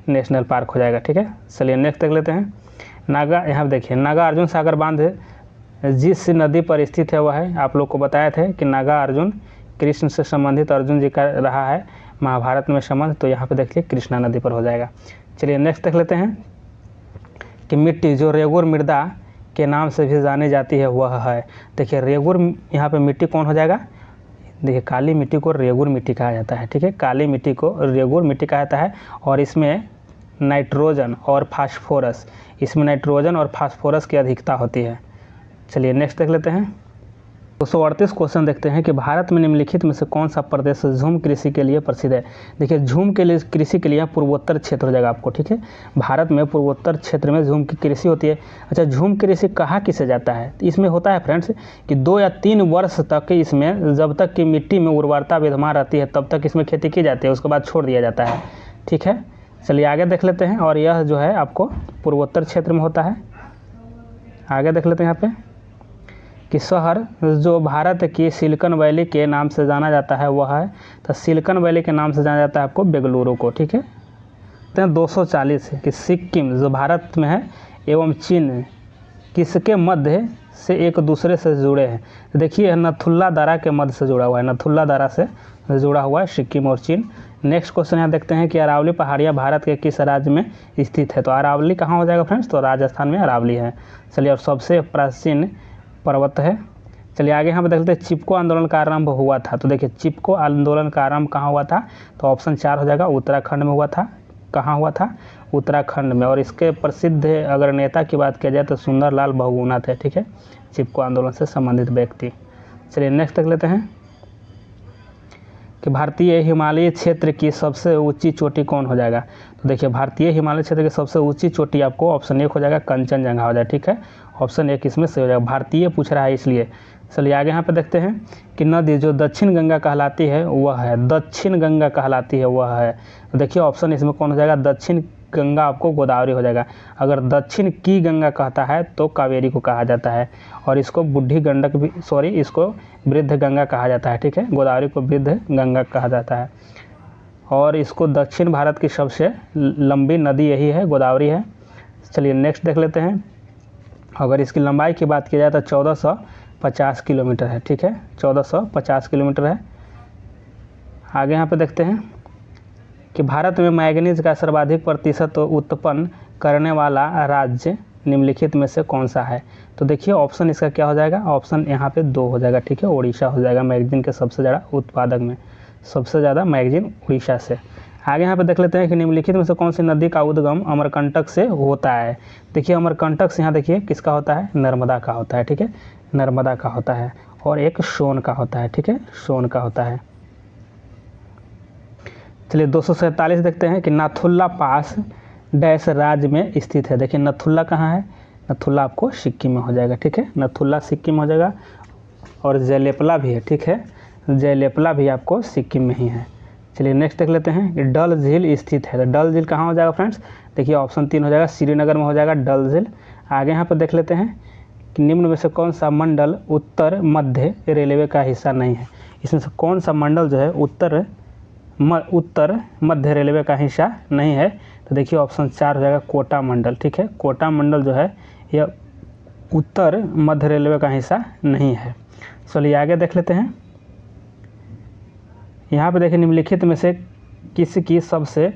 नेशनल पार्क हो जाएगा, ठीक है। चलिए नेक्स्ट देख लेते हैं। नागा, यहाँ देखिए नागा अर्जुन सागर बांध जिस नदी पर स्थित है वह है, आप लोग को बताया थे कि नागा अर्जुन कृष्ण से संबंधित अर्जुन जी का रहा है महाभारत में संबंध, तो यहाँ पे देखिए कृष्णा नदी पर हो जाएगा। चलिए नेक्स्ट देख लेते हैं कि मिट्टी जो रेगुर मृदा के नाम से भी जानी जाती है वह है, देखिए रेगुर, यहाँ पे मिट्टी कौन हो जाएगा, देखिए काली मिट्टी को रेगुर मिट्टी कहा जाता है, ठीक है, काली मिट्टी को रेगुर मिट्टी कहा जाता है। और इसमें नाइट्रोजन और फास्फोरस, इसमें नाइट्रोजन और फास्फोरस की अधिकता होती है। चलिए नेक्स्ट देख लेते हैं। 238 क्वेश्चन देखते हैं कि भारत में निम्नलिखित में से कौन सा प्रदेश झूम कृषि के लिए प्रसिद्ध है, देखिए झूम के लिए कृषि के लिए पूर्वोत्तर क्षेत्र हो जाएगा आपको, ठीक है, भारत में पूर्वोत्तर क्षेत्र में झूम की कृषि होती है। अच्छा, झूम कृषि कहाँ किसे जाता है, इसमें होता है फ्रेंड्स कि 2 या 3 वर्ष तक इसमें जब तक कि मिट्टी में उर्वरता विद्यमान रहती है तब तक इसमें खेती की जाती है, उसके बाद छोड़ दिया जाता है, ठीक है। चलिए आगे देख लेते हैं। और यह जो है आपको पूर्वोत्तर क्षेत्र में होता है। आगे देख लेते हैं यहाँ पे कि कि शहर जो भारत की सिलिकॉन वैली के नाम से जाना जाता है वह है, तो सिलिकॉन वैली के नाम से जाना जाता है आपको बेंगलुरु को, ठीक है। 240 कि सिक्किम जो भारत में है एवं चीन किसके मध्य से एक दूसरे से जुड़े हैं। देखिए नथुल्ला दारा के मध्य से जुड़ा हुआ है, नथुल्ला दारा से जुड़ा हुआ है सिक्किम और चीन। नेक्स्ट क्वेश्चन यहाँ देखते हैं कि अरावली पहाड़ियाँ भारत के किस राज्य में स्थित है। तो अरावली कहाँ हो जाएगा फ्रेंड्स, तो राजस्थान में अरावली है। चलिए, और सबसे प्राचीन पर्वत है। चलिए आगे यहाँ पे देखते हैं चिपको आंदोलन का आरंभ हुआ था। तो देखिए चिपको आंदोलन का आरंभ कहाँ हुआ था, तो ऑप्शन 4 हो जाएगा, उत्तराखंड में हुआ था। कहाँ हुआ था, उत्तराखंड में। और इसके प्रसिद्ध अगर नेता की बात किया जाए तो सुंदरलाल बहुगुणा थे, ठीक है, चिपको आंदोलन से संबंधित व्यक्ति। चलिए नेक्स्ट देख लेते हैं कि भारतीय हिमालयी क्षेत्र की सबसे ऊंची चोटी कौन हो जाएगा। तो देखिए भारतीय हिमालय क्षेत्र की सबसे ऊंची चोटी आपको ऑप्शन 1 हो जाएगा, कंचनजंगा हो जाएगा, ठीक है, ऑप्शन 1 इसमें सही हो जाएगा। भारतीय पूछ रहा है इसलिए। चलिए आगे यहाँ पे देखते हैं कि नदी जो दक्षिण गंगा कहलाती है वह है, दक्षिण गंगा कहलाती है वह है। तो देखिए ऑप्शन इसमें कौन हो जाएगा, दक्षिण गंगा आपको गोदावरी हो जाएगा। अगर दक्षिण की गंगा कहता है तो कावेरी को कहा जाता है, और इसको बूढ़ी गंडक भी, सॉरी, इसको वृद्ध गंगा कहा जाता है, ठीक है, गोदावरी को वृद्ध गंगा कहा जाता है। और इसको दक्षिण भारत की सबसे लंबी नदी यही है, गोदावरी है। चलिए नेक्स्ट देख लेते हैं। अगर इसकी लंबाई की बात की जाए तो 1450 किलोमीटर है, ठीक है, 1450 किलोमीटर है। आगे यहाँ पे देखते हैं कि भारत में मैंगनीज का सर्वाधिक प्रतिशत उत्पन्न करने वाला राज्य निम्नलिखित में से कौन सा है। तो देखिए ऑप्शन इसका क्या हो जाएगा, ऑप्शन यहाँ पे 2 हो जाएगा, ठीक है, उड़ीसा हो जाएगा। मैगनीज के सबसे ज़्यादा उत्पादक में सबसे ज़्यादा मैगनीज उड़ीसा से। आगे यहाँ पे देख लेते हैं कि निम्नलिखित में से कौन सी नदी का उद्गम अमरकंटक से होता है। देखिए अमरकंटक से यहाँ देखिए किसका होता है, नर्मदा का होता है, ठीक है, नर्मदा का होता है। और एक सोन का होता है, ठीक है, सोन का होता है। चलिए 247 देखते हैं कि नाथुल्ला पास डैश राज्य में स्थित है। देखिए नथुल्ला कहाँ है, नथुल्ला आपको सिक्किम में हो जाएगा, ठीक है, नथुल्ला सिक्किम हो जाएगा। और जयलेपला भी है, ठीक है, जयलेपला भी आपको सिक्किम में ही है। चलिए नेक्स्ट देख लेते हैं कि डल झील स्थित है। तो डल झील कहाँ हो जाएगा फ्रेंड्स, देखिए ऑप्शन 3 हो जाएगा, श्रीनगर में हो जाएगा डल झील। आगे यहाँ पर देख लेते हैं कि निम्न में से कौन सा मंडल उत्तर मध्य रेलवे का हिस्सा नहीं है। इसमें से कौन सा मंडल जो है उत्तर मध्य रेलवे का हिस्सा नहीं है। तो देखिए ऑप्शन 4 हो जाएगा, कोटा मंडल, ठीक है, कोटा मंडल जो है यह उत्तर मध्य रेलवे का हिस्सा नहीं है। चलिए आगे देख लेते हैं। यहाँ पे देखिए निम्नलिखित में से किसकी सबसे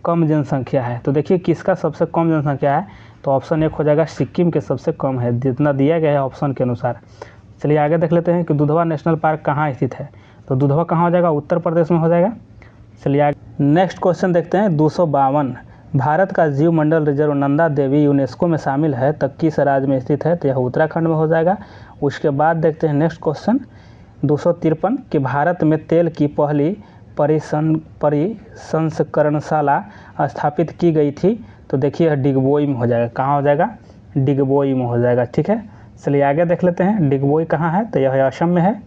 कम जनसंख्या है। तो देखिए किसका सबसे कम जनसंख्या है, तो ऑप्शन 1 हो जाएगा, सिक्किम के सबसे कम है, जितना दिया गया है ऑप्शन के अनुसार। चलिए आगे देख लेते हैं कि दुधवा नेशनल पार्क कहाँ स्थित है। तो दुधवा कहाँ हो जाएगा, उत्तर प्रदेश में हो जाएगा। चलिए आगे नेक्स्ट क्वेश्चन देखते हैं 252। भारत का जीव मंडल रिजर्व नंदा देवी यूनेस्को में शामिल है, तब किस राज्य में स्थित है। तो यह उत्तराखंड में हो जाएगा। उसके बाद देखते हैं नेक्स्ट क्वेश्चन 253 कि भारत में तेल की पहली परिसंस्करणशाला स्थापित की गई थी। तो देखिए डिगबोई में हो जाएगा, कहाँ हो जाएगा, डिगबोई में हो जाएगा, ठीक है। चलिए आगे देख लेते हैं डिगबोई कहाँ है, तो यह असम में है।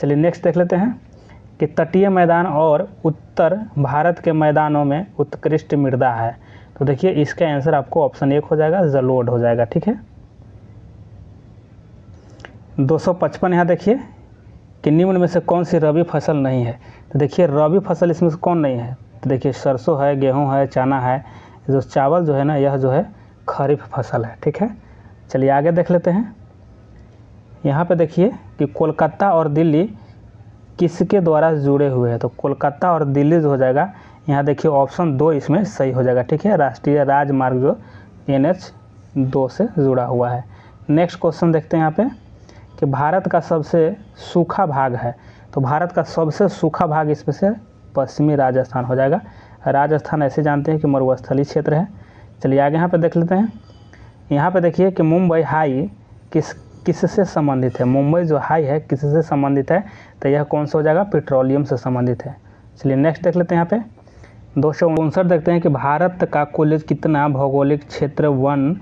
चलिए नेक्स्ट देख लेते हैं कि तटीय मैदान और उत्तर भारत के मैदानों में उत्कृष्ट मृदा है। तो देखिए इसका आंसर आपको ऑप्शन 1 हो जाएगा, जलोढ़ हो जाएगा, ठीक है। 255 यहाँ देखिए कि निम्न में से कौन सी रबी फसल नहीं है। तो देखिए रबी फसल इसमें से कौन नहीं है, तो देखिए सरसों है, गेहूं है, चना है। जो चावल जो है ना, यह जो है खरीफ फसल है, ठीक है। चलिए आगे देख लेते हैं। यहाँ पे देखिए कि कोलकाता और दिल्ली किसके द्वारा जुड़े हुए हैं। तो कोलकाता और दिल्ली जो हो जाएगा, यहाँ देखिए ऑप्शन 2 इसमें सही हो जाएगा, ठीक है, राष्ट्रीय राजमार्ग जो NH2 से जुड़ा हुआ है। नेक्स्ट क्वेश्चन देखते हैं यहाँ पे कि भारत का सबसे सूखा भाग है। तो भारत का सबसे सूखा भाग इसमें से पश्चिमी राजस्थान हो जाएगा। राजस्थान ऐसे जानते हैं कि मरुस्थलीय क्षेत्र है। चलिए आगे यहाँ पे देख लेते हैं। यहाँ पे देखिए कि मुंबई हाई किससे संबंधित है। मुंबई जो हाई है किससे संबंधित है, तो यह कौन सा हो जाएगा, पेट्रोलियम से संबंधित है। चलिए नेक्स्ट देख लेते हैं। यहाँ पे 259 देखते हैं कि भारत का कुल कितना भौगोलिक क्षेत्र वन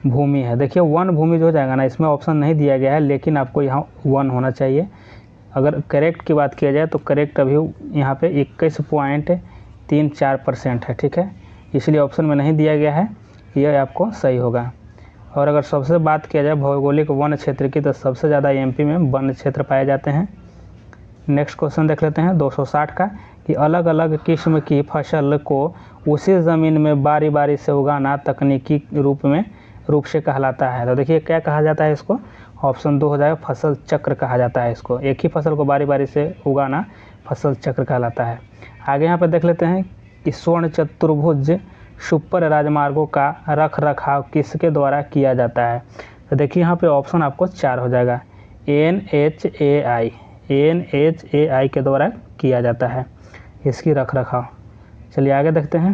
भूमि है। देखिए वन भूमि जो हो जाएगा ना, इसमें ऑप्शन नहीं दिया गया है, लेकिन आपको यहाँ 1 होना चाहिए। अगर करेक्ट की बात किया जाए तो करेक्ट अभी यहाँ पे 21.34% है, ठीक है, इसलिए ऑप्शन में नहीं दिया गया है, यह आपको सही होगा। और अगर सबसे बात किया जाए भौगोलिक वन क्षेत्र की, तो सबसे ज़्यादा एमपी में वन क्षेत्र पाए जाते हैं। नेक्स्ट क्वेश्चन देख लेते हैं 260 का, कि अलग अलग किस्म की फसल को उसी ज़मीन में बारी बारी से उगाना तकनीकी रूप से कहलाता है। तो देखिए क्या कहा जाता है इसको, ऑप्शन 2 हो जाएगा, फसल चक्र कहा जाता है इसको। एक ही फसल को बारी बारी से उगाना फसल चक्र कहलाता है। आगे यहाँ पर देख लेते हैं कि स्वर्ण चतुर्भुज सुपर राजमार्गों का रख रखाव किसके द्वारा किया जाता है। तो देखिए यहाँ पे ऑप्शन आपको 4 हो जाएगा, NHAI के द्वारा किया जाता है इसकी रख रखाव। चलिए आगे देखते हैं।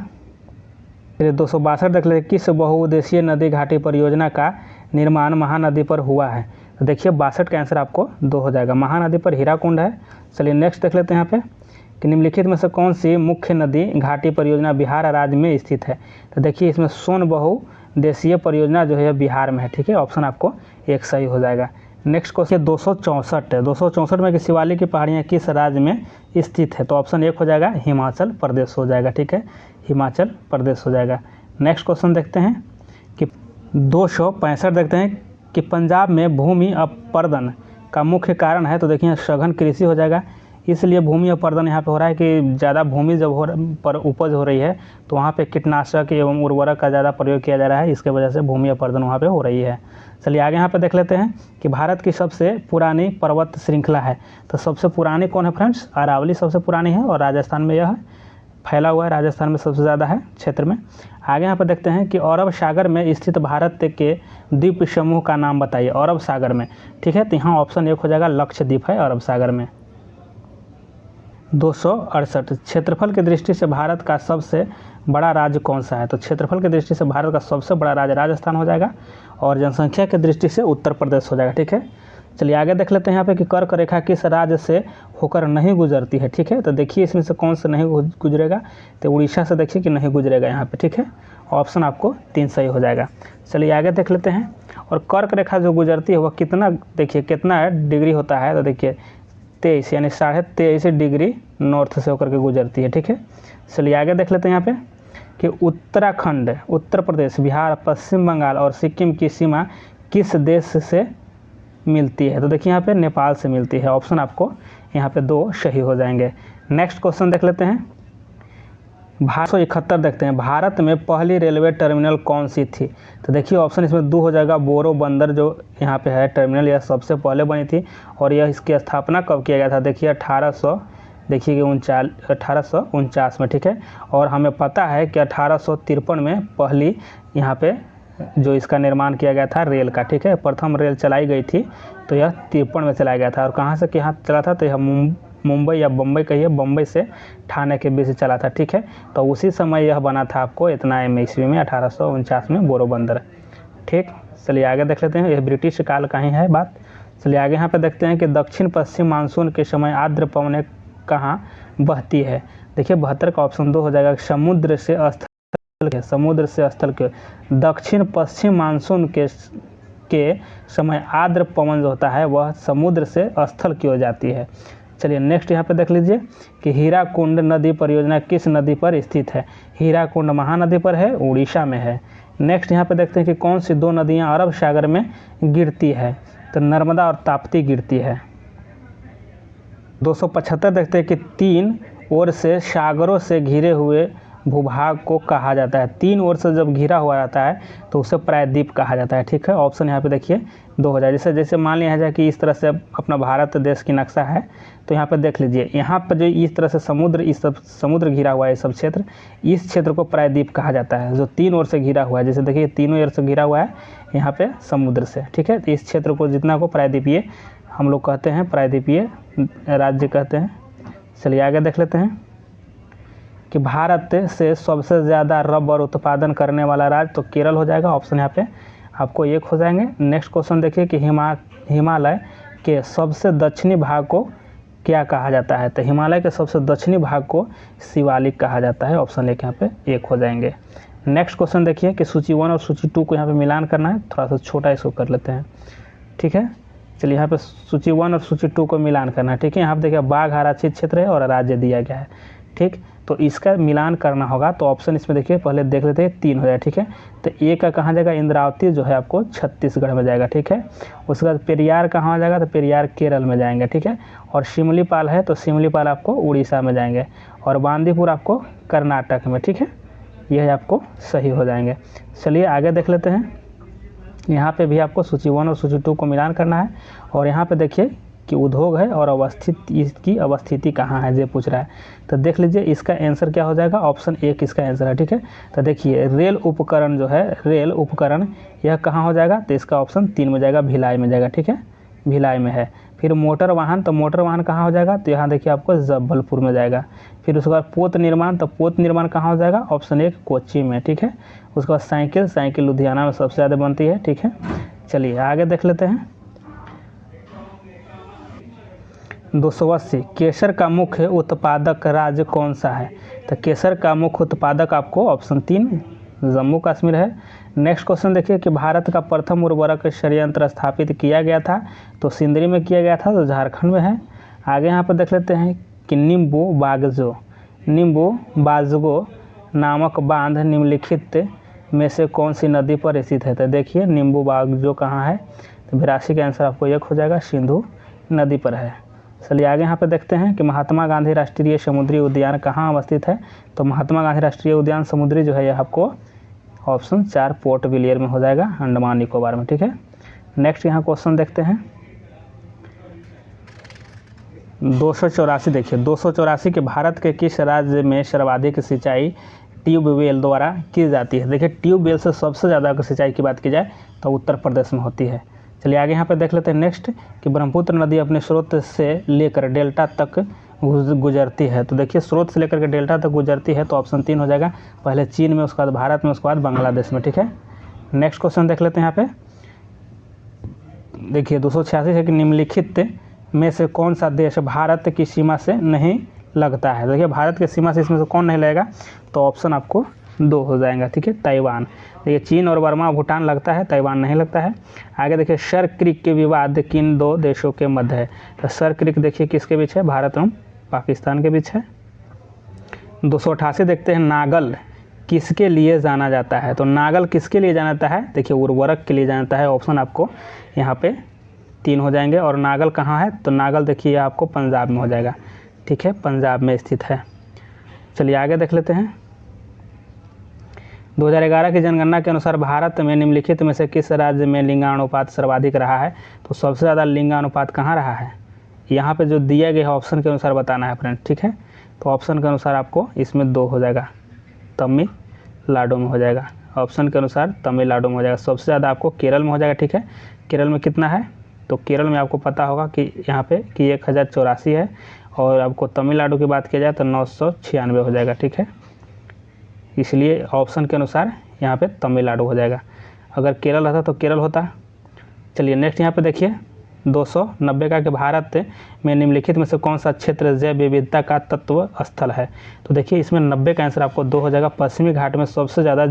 चलिए 262 देख लेते हैं, किस बहुउद्देशीय नदी घाटी परियोजना का निर्माण महानदी पर हुआ है। तो देखिए 62 का आंसर आपको 2 हो जाएगा, महानदी पर हीराकुंड है। चलिए नेक्स्ट देख लेते हैं यहाँ पे, कि निम्नलिखित में से कौन सी मुख्य नदी घाटी परियोजना बिहार राज्य में स्थित है। तो देखिए इसमें सोन बहुउद्देशीय परियोजना जो है बिहार में है, ठीक है, ऑप्शन आपको 1 सही हो जाएगा। नेक्स्ट क्वेश्चन 264 है, 264 में कि शिवालिक की पहाड़ियाँ किस राज्य में स्थित है। तो ऑप्शन 1 हो जाएगा, हिमाचल प्रदेश हो जाएगा, ठीक है, हिमाचल प्रदेश हो जाएगा। नेक्स्ट क्वेश्चन देखते हैं कि 265 देखते हैं कि पंजाब में भूमि अपरदन का मुख्य कारण है। तो देखिए सघन कृषि हो जाएगा, इसलिए भूमि अपरदन यहाँ पे हो रहा है कि ज़्यादा भूमि जब पर उपज हो रही है तो वहाँ पे कीटनाशक एवं उर्वरक का ज़्यादा प्रयोग किया जा रहा है, इसके वजह से भूमि अपरदन वहाँ पे हो रही है। चलिए आगे यहाँ पे देख लेते हैं कि भारत की सबसे पुरानी पर्वत श्रृंखला है। तो सबसे पुरानी कौन है फ्रेंड्स, अरावली सबसे पुरानी है और राजस्थान में यह फैला हुआ है, राजस्थान में सबसे ज़्यादा है क्षेत्र में। आगे यहाँ पर देखते हैं कि अरब सागर में स्थित भारत के द्वीप समूह का नाम बताइए। अरब सागर में, ठीक है, तो यहाँ ऑप्शन 1 हो जाएगा, लक्षद्वीप है अरब सागर में। 268 क्षेत्रफल की दृष्टि से भारत का सबसे बड़ा राज्य कौन सा है। तो क्षेत्रफल की दृष्टि से भारत का सबसे बड़ा राज्य राजस्थान हो जाएगा और जनसंख्या की दृष्टि से उत्तर प्रदेश हो जाएगा, ठीक है। चलिए आगे देख लेते हैं यहाँ पे कि कर्क रेखा किस राज्य से होकर नहीं गुजरती है, ठीक है। तो देखिए इसमें से कौन सा नहीं गुजरेगा, तो उड़ीसा से देखिए कि नहीं गुजरेगा यहाँ पे, ठीक है, ऑप्शन आपको 3 सही हो जाएगा। चलिए आगे देख लेते हैं, और कर्क रेखा जो गुजरती है वह कितना, देखिए कितना डिग्री होता है। तो देखिए 23 यानी 23.5 डिग्री नॉर्थ से होकर के गुजरती है, ठीक है। चलिए आगे देख लेते हैं यहाँ पे कि उत्तराखंड, उत्तर प्रदेश, बिहार, पश्चिम बंगाल और सिक्किम की सीमा किस देश से मिलती है। तो देखिए यहाँ पे नेपाल से मिलती है, ऑप्शन आपको यहाँ पे 2 सही हो जाएंगे। नेक्स्ट क्वेश्चन देख लेते हैं, 171 देखते हैं, भारत में पहली रेलवे टर्मिनल कौन सी थी। तो देखिए ऑप्शन इसमें 2 हो जाएगा, बोरो बंदर जो यहाँ पे है टर्मिनल, यह सबसे पहले बनी थी और यह इसकी स्थापना कब किया गया था, देखिए 1849 में, ठीक है। और हमें पता है कि 1853 में पहली यहाँ पे जो इसका निर्माण किया गया था रेल का, ठीक है, प्रथम रेल चलाई गई थी, तो यह 53 में चलाया गया था। और कहाँ से कहाँ चला था, तो यह मुंबई या बम्बई कहिए, बम्बई से ठाणे के बीच चला था, ठीक है। तो उसी समय यह बना था आपको इतना ईस्वी में 1849 में बोरोबंदर, ठीक। चलिए आगे देख लेते हैं, यह ब्रिटिश काल का ही है बात। चलिए आगे यहाँ पे देखते हैं कि दक्षिण पश्चिम मानसून के समय आर्द्र पवनें कहाँ बहती है। देखिए 72 का ऑप्शन 2 हो जाएगा, समुद्र से स्थल के दक्षिण पश्चिम मानसून के समय आर्द्र पवन जो होता है वह समुद्र से स्थल की ओर जाती है। चलिए नेक्स्ट यहाँ पे देख लीजिए कि हीराकुंड नदी परियोजना किस नदी पर स्थित है। हीराकुंड महानदी पर है, उड़ीसा में है। नेक्स्ट यहाँ पे देखते हैं कि कौन सी 2 नदियाँ अरब सागर में गिरती है। तो नर्मदा और ताप्ती गिरती है। 275 देखते हैं कि 3 ओर से सागरों से घिरे हुए भूभाग को कहा जाता है। 3 ओर से जब घिरा हुआ रहता है तो उसे प्रायद्वीप कहा जाता है, ठीक है। ऑप्शन यहाँ पे देखिए 2 हो जाए, जैसे मान लिया जाए कि इस तरह से अपना भारत देश की नक्शा है, तो यहाँ पे देख लीजिए, यहाँ पर जो इस तरह से समुद्र घिरा हुआ है, सब क्षेत्र, इस क्षेत्र को प्रायद्वीप कहा जाता है, जो 3 ओर से घिरा हुआ है। जैसे देखिए तीनों ओर से घिरा हुआ है यहाँ पे समुद्र से, ठीक है। तो इस क्षेत्र को जितना को प्रायद्वीपीय हम लोग कहते हैं, प्रायद्वीपीय राज्य कहते हैं। चलिए आगे देख लेते हैं कि भारत से सबसे ज़्यादा रबर उत्पादन करने वाला राज्य, तो केरल हो जाएगा, ऑप्शन यहाँ पे आपको 1 हो जाएंगे। नेक्स्ट क्वेश्चन देखिए कि हिमालय के सबसे दक्षिणी भाग को क्या कहा जाता है। तो हिमालय के सबसे दक्षिणी भाग को शिवालिक कहा जाता है, ऑप्शन 1 यहाँ पे 1 हो जाएंगे। नेक्स्ट क्वेश्चन देखिए कि सूची 1 और सूची 2 को यहाँ पे मिलान करना है, थोड़ा सा छोटा इसको कर लेते हैं, ठीक है। चलिए यहाँ पे सूची 1 और सूची 2 को मिलान करना है, ठीक है। यहाँ पे देखिए बाघ आरक्षित क्षेत्र है और राज्य दिया गया है, ठीक। तो इसका मिलान करना होगा तो ऑप्शन इसमें देखिए पहले देख लेते हैं 3 हो जाएगा, ठीक है। तो ए का कहाँ जाएगा, इंद्रावती जो है आपको छत्तीसगढ़ में जाएगा, ठीक है। उसके बाद पेरियार कहाँ जाएगा, तो पेरियार केरल में जाएंगे, ठीक है। और सिमलीपाल है तो सिमलीपाल आपको उड़ीसा में जाएंगे, और बांदीपुर आपको कर्नाटक में, ठीक है। यह आपको सही हो जाएंगे। चलिए आगे देख लेते हैं। यहाँ पे भी आपको सूची 1 और सूची 2 को मिलान करना है, और यहाँ पे देखिए कि उद्योग है और अवस्थित इसकी अवस्थिति कहाँ है ये पूछ रहा है। तो देख लीजिए इसका आंसर क्या हो जाएगा, ऑप्शन 1 इसका आंसर है, ठीक है। तो देखिए रेल उपकरण जो है, रेल उपकरण यह कहाँ हो जाएगा, तो इसका ऑप्शन 3 में जाएगा, भिलाई में जाएगा, ठीक है, भिलाई में है। फिर मोटर वाहन, तो मोटर वाहन कहाँ हो जाएगा, तो यहाँ देखिए आपको जबलपुर में जाएगा। फिर उसके बाद पोत निर्माण, तो पोत निर्माण कहाँ हो जाएगा, ऑप्शन 1 कोच्चि में, ठीक है। उसके बाद साइकिल, साइकिल लुधियाना में सबसे ज़्यादा बनती है, ठीक है। चलिए आगे देख लेते हैं। 280 केसर का मुख्य उत्पादक राज्य कौन सा है, तो केसर का मुख्य उत्पादक आपको ऑप्शन 3 जम्मू कश्मीर है। नेक्स्ट क्वेश्चन देखिए कि भारत का प्रथम उर्वरक संयंत्र स्थापित किया गया था, तो सिंदरी में किया गया था, तो झारखंड में है। आगे यहाँ पर देख लेते हैं कि नींबू बाजगो नामक बांध निम्नलिखित में से कौन सी नदी पर स्थित है, तो देखिए नींबू बाजगो कहाँ है, तो 82 का आंसर आपको 1 हो जाएगा, सिंधु नदी पर है। चलिए आगे यहाँ पे देखते हैं कि महात्मा गांधी राष्ट्रीय समुद्री उद्यान कहाँ अवस्थित है, तो महात्मा गांधी राष्ट्रीय उद्यान समुद्री जो है यह आपको ऑप्शन 4 पोर्ट ब्लेयर में हो जाएगा, अंडमान निकोबार में, ठीक है। नेक्स्ट यहाँ क्वेश्चन देखते हैं 284। देखिए 284 के भारत के किस राज्य में सर्वाधिक सिंचाई ट्यूबवेल द्वारा की जाती है, देखिए ट्यूबवेल से सबसे ज़्यादा सिंचाई की बात की जाए तो उत्तर प्रदेश में होती है। चलिए आगे यहाँ पे देख लेते हैं नेक्स्ट कि ब्रह्मपुत्र नदी अपने स्रोत से लेकर डेल्टा तक गुजरती है, तो देखिए स्रोत से लेकर के डेल्टा तक गुजरती है, तो ऑप्शन 3 हो जाएगा, पहले चीन में, उसके बाद भारत में, उसके बाद बांग्लादेश में, ठीक है। नेक्स्ट क्वेश्चन देख लेते हैं यहाँ पे। देखिए 286 है कि निम्नलिखित में से कौन सा देश भारत की सीमा से नहीं लगता है, देखिए भारत की सीमा से इसमें से कौन नहीं लगेगा, तो ऑप्शन आपको 2 हो जाएगा, ठीक है, ताइवान। देखिए चीन और बर्मा भूटान लगता है, ताइवान नहीं लगता है। आगे देखिए सर क्रिक के विवाद किन 2 देशों के मध्य है, तो सर क्रिक देखिए किसके बीच है, भारत एवं पाकिस्तान के बीच है। 288 देखते हैं नागल किसके लिए जाना जाता है, तो नागल किसके लिए जाना जाता है, देखिए उर्वरक के लिए जाना जाता है, ऑप्शन आपको यहाँ पे 3 हो जाएंगे। और नागल कहाँ है, तो नागल देखिए आपको पंजाब में हो जाएगा, ठीक है, पंजाब में स्थित है। चलिए आगे देख लेते हैं। 2011 की जनगणना के अनुसार भारत में निम्नलिखित में से किस राज्य में लिंगानुपात सर्वाधिक रहा है, तो सबसे ज़्यादा लिंगानुपात कहाँ रहा है, यहाँ पे जो दिया गया है ऑप्शन के अनुसार बताना है फ्रेंड, ठीक है। तो ऑप्शन के अनुसार आपको इसमें 2 हो जाएगा, तमिलनाडु में हो जाएगा, ऑप्शन के अनुसार तमिलनाडु में हो जाएगा। सबसे ज़्यादा आपको केरल में हो जाएगा, ठीक है। केरल में कितना है, तो केरल में आपको पता होगा कि यहाँ पे कि 1084 है, और आपको तमिलनाडु की बात किया जाए तो 996 हो जाएगा, ठीक है। इसलिए ऑप्शन के अनुसार यहाँ पे तमिलनाडु हो जाएगा, अगर केरल रहता तो केरल होता। चलिए नेक्स्ट यहाँ पे देखिए 290 का कि भारत में निम्नलिखित में से कौन सा क्षेत्र जैव विविधता का तत्व स्थल है, तो देखिए इसमें 90 का आंसर आपको 2 हो जाएगा, पश्चिमी घाट में सबसे ज़्यादा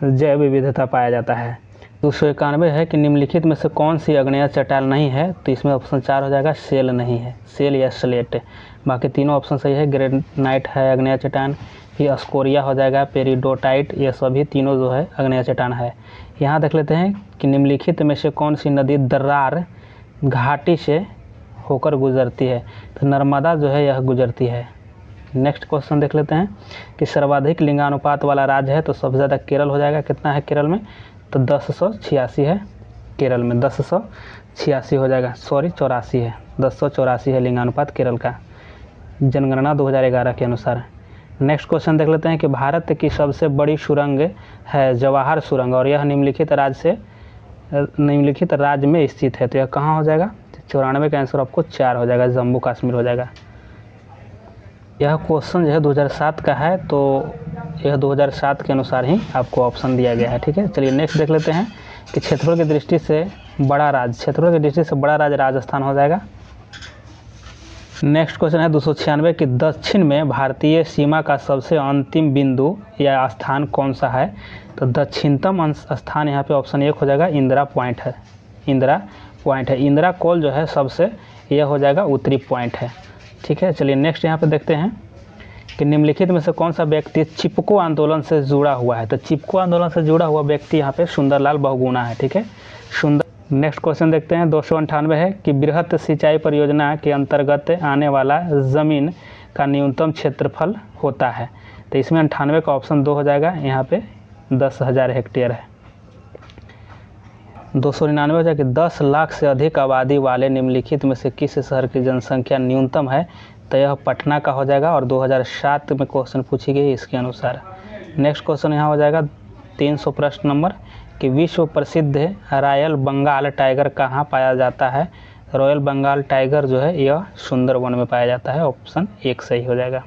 जैव विविधता पाया जाता है। 291 है कि निम्नलिखित में से कौन सी आग्नेय चट्टान नहीं है, तो इसमें ऑप्शन 4 हो जाएगा, सेल नहीं है, सेल या स्लेट। बाकी तीनों ऑप्शन सही है, ग्रेनाइट है आग्नेय चट्टान, फिर स्कोरिया हो जाएगा, पेरिडोटाइट, ये सभी तीनों जो है आग्नेय चट्टान है। यहाँ देख लेते हैं कि निम्नलिखित में से कौन सी नदी दर्रार घाटी से होकर गुजरती है, तो नर्मदा जो है यह गुजरती है। नेक्स्ट क्वेश्चन देख लेते हैं कि सर्वाधिक लिंगानुपात वाला राज्य है, तो सबसे ज़्यादा केरल हो जाएगा, कितना है केरल में, तो 1086 है केरल में, 1086 हो जाएगा, सॉरी 84 है, 1084 है लिंगानुपात केरल का, जनगणना 2011 के अनुसार। नेक्स्ट क्वेश्चन देख लेते हैं कि भारत की सबसे बड़ी सुरंग है जवाहर सुरंग, और यह निम्नलिखित राज्य में स्थित है, तो यह कहाँ हो जाएगा, 94 का आंसर आपको 4 हो जाएगा, जम्मू कश्मीर हो जाएगा। यह क्वेश्चन जो है 2007 का है, तो यह 2007 के अनुसार ही आपको ऑप्शन दिया गया है, ठीक है। चलिए नेक्स्ट देख लेते हैं कि क्षेत्रफल की दृष्टि से बड़ा राज्य राजस्थान हो जाएगा। नेक्स्ट क्वेश्चन है 296 कि दक्षिण में भारतीय सीमा का सबसे अंतिम बिंदु या स्थान कौन सा है, तो दक्षिणतम स्थान यहाँ पे ऑप्शन 1 हो जाएगा, इंदिरा पॉइंट है, इंदिरा कोल जो है सबसे, यह हो जाएगा उत्तरी पॉइंट है, ठीक है। चलिए नेक्स्ट यहाँ पे देखते हैं कि निम्नलिखित में से कौन सा व्यक्ति चिपको आंदोलन से जुड़ा हुआ है। तो चिपको आंदोलन से जुड़ा हुआ व्यक्ति यहाँ पे सुंदरलाल बहुगुणा है, ठीक है। नेक्स्ट क्वेश्चन देखते हैं 298 है कि बृहत सिंचाई परियोजना के अंतर्गत आने वाला ज़मीन का न्यूनतम क्षेत्रफल होता है। तो इसमें 98 का ऑप्शन 2 हो जाएगा, यहाँ पे 10,000 हेक्टेयर है। 299 हो जाएगा कि 10 लाख से अधिक आबादी वाले निम्नलिखित में से किस शहर की जनसंख्या न्यूनतम है। तो यह पटना का हो जाएगा और 2007 में क्वेश्चन पूछी गई इसके अनुसार। नेक्स्ट क्वेश्चन यहाँ हो जाएगा 300 प्रश्न नंबर कि विश्व प्रसिद्ध रॉयल बंगाल टाइगर कहाँ पाया जाता है। रॉयल बंगाल टाइगर जो है यह सुंदरवन में पाया जाता है। ऑप्शन 1 सही हो जाएगा।